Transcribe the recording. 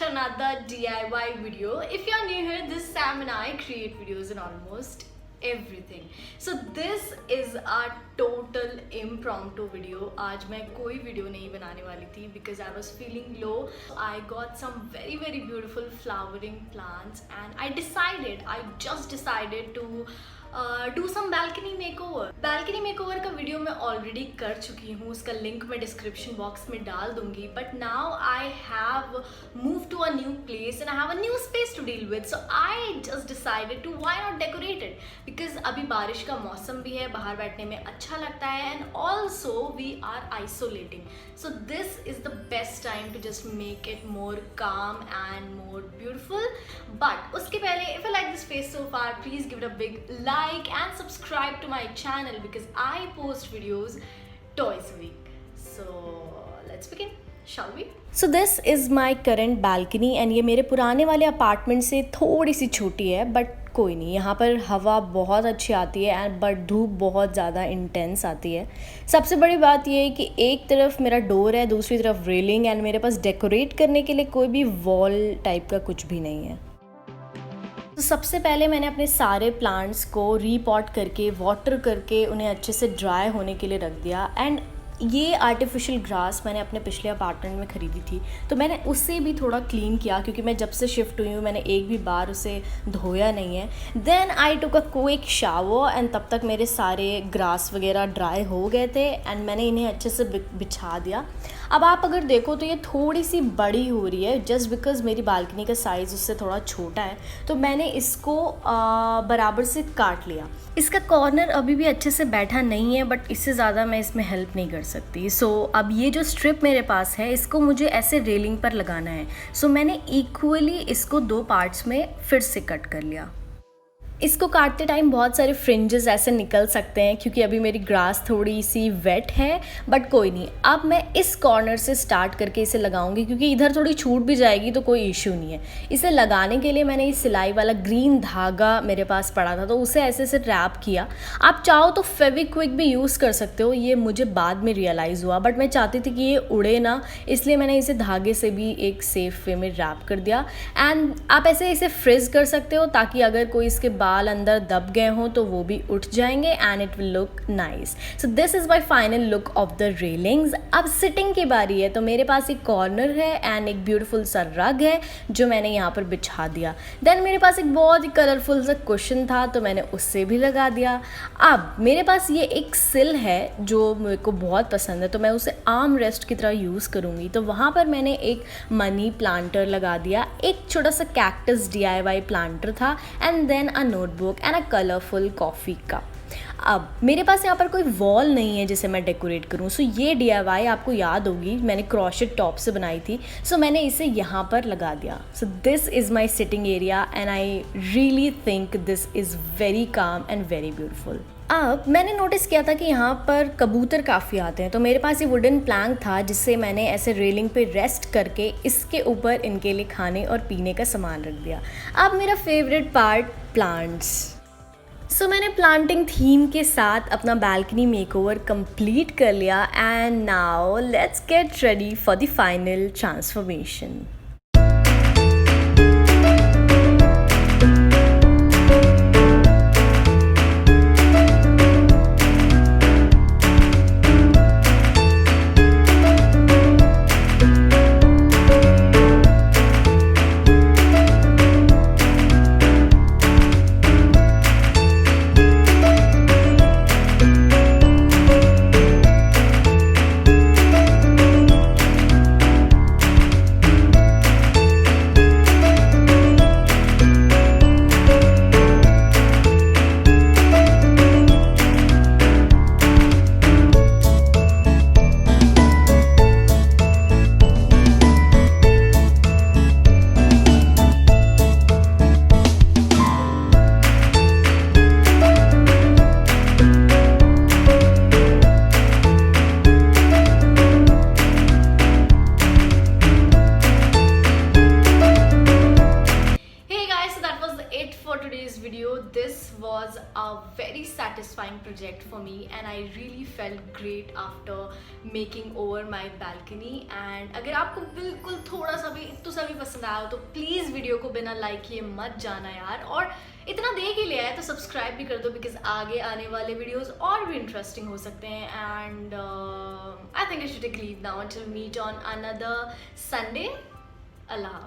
to another DIY video. If you're new here, this is Sam and I create videos in almost everything. So this is our total impromptu video. आज मैं कोई video नहीं बनाने वाली थी because I was feeling low. I got some very beautiful flowering plants and I just decided to do some balcony makeover. Balcony makeover का video मैं already कर चुकी हूँ, उसका लिंक मैं डिस्क्रिप्शन बॉक्स में डाल दूंगी. But now I have move to a new place and I have a new space to deal with. So I just decided to why not decorate it, because अभी बारिश का मौसम भी है, बाहर बैठने में अच्छा लगता है and also we are isolating. So this is the best time to just make it more calm and more beautiful. But उसके पहले if you like this space so far, please give it a big like and subscribe to my channel because I post videos twice a week. So let's begin, shall we? So this is my current balcony and ये मेरे पुराने वाले apartment से थोड़ी सी छोटी है, but कोई नहीं, यहाँ पर हवा बहुत अच्छी आती है एंड बट धूप बहुत ज़्यादा इंटेंस आती है. सबसे बड़ी बात ये है कि एक तरफ मेरा डोर है, दूसरी तरफ रेलिंग एंड मेरे पास डेकोरेट करने के लिए कोई भी वॉल टाइप का कुछ भी नहीं है. तो सबसे पहले मैंने अपने सारे प्लांट्स को रीपॉट करके वाटर करके उन्हें अच्छे से ड्राई होने के लिए रख दिया. एंड ये आर्टिफिशियल ग्रास मैंने अपने पिछले अपार्टमेंट में ख़रीदी थी, तो मैंने उससे भी थोड़ा क्लीन किया क्योंकि मैं जब से शिफ्ट हुई हूँ मैंने एक भी बार उसे धोया नहीं है. Then I took a quick shower and तब तक मेरे सारे ग्रास वगैरह ड्राई हो गए थे एंड मैंने इन्हें अच्छे से बिछा दिया. अब आप अगर देखो तो ये थोड़ी सी बड़ी हो रही है जस्ट बिकॉज़ मेरी बालकनी का साइज़ उससे थोड़ा छोटा है, तो मैंने इसको बराबर से काट लिया. इसका कॉर्नर अभी भी अच्छे से बैठा नहीं है, बट इससे ज़्यादा मैं इसमें हेल्प नहीं कर सकती. सो अब ये जो स्ट्रिप मेरे पास है इसको मुझे ऐसे रेलिंग पर लगाना है. सो मैंने इक्वली इसको 2 पार्ट्स में फिर से कट कर लिया. इसको काटते टाइम बहुत सारे फ्रिंजेस ऐसे निकल सकते हैं क्योंकि अभी मेरी ग्रास थोड़ी सी वेट है, बट कोई नहीं. अब मैं इस कॉर्नर से स्टार्ट करके इसे लगाऊंगी क्योंकि इधर थोड़ी छूट भी जाएगी तो कोई इशू नहीं है. इसे लगाने के लिए मैंने इस सिलाई वाला ग्रीन धागा मेरे पास पड़ा था तो उसे ऐसे से रैप किया. आप चाहो तो फेविक्विक भी यूज़ कर सकते हो, ये मुझे बाद में रियलाइज़ हुआ, बट मैं चाहती थी कि ये उड़े ना, इसलिए मैंने इसे धागे से भी एक सेफ वे में रैप कर दिया. एंड आप ऐसे इसे फ्रिज कर सकते हो ताकि अगर कोई इसके बाल अंदर दब गए हों तो वो भी उठ जाएंगे and it will look nice. So this is my final look of the railings. अब सिटिंग की बारी है, तो मेरे पास एक कॉर्नर है एंड एक ब्यूटीफुल सा रग है जो मैंने यहाँ पर बिछा दिया. देन मेरे पास एक बहुत ही कलरफुल सा कुशन था तो मैंने उससे भी लगा दिया. अब मेरे पास ये एक सिल है जो मेरे को बहुत पसंद है, तो मैं उसे आर्म रेस्ट की तरह यूज़ करूँगी. तो वहाँ पर मैंने एक मनी प्लांटर लगा दिया, एक छोटा सा कैक्टस DIY प्लांटर था and then a notebook and a colourful coffee cup. अब मेरे पास यहाँ पर कोई वॉल नहीं है जिसे मैं डेकोरेट करूँ. सो ये DIY आपको याद होगी मैंने क्रोशेट टॉप से बनाई थी, सो मैंने इसे यहाँ पर लगा दिया. So this is my sitting area and I really think this is very calm and very beautiful. अब मैंने नोटिस किया था कि यहाँ पर कबूतर काफ़ी आते हैं, तो मेरे पास ये वुडन प्लैंक था जिससे मैंने ऐसे रेलिंग पे रेस्ट करके इसके ऊपर इनके लिए खाने और पीने का सामान रख दिया. अब मेरा फेवरेट पार्ट, प्लांट्स. सो मैंने प्लांटिंग थीम के साथ अपना बालकनी मेकओवर कंप्लीट कर लिया and now let's get ready for the final transformation. This was a very satisfying project for me and I really felt great after making over my balcony. And अगर आपको बिल्कुल थोड़ा सा भी इत्तू सा सा भी पसंद आया हो तो प्लीज़ वीडियो को बिना लाइक किए मत जाना यार, और इतना देख ही लिया है तो सब्सक्राइब भी कर दो, बिकॉज आगे आने वाले वीडियोस और भी इंटरेस्टिंग हो सकते हैं. And I think I should take leave now until meet on another Sunday. Allah.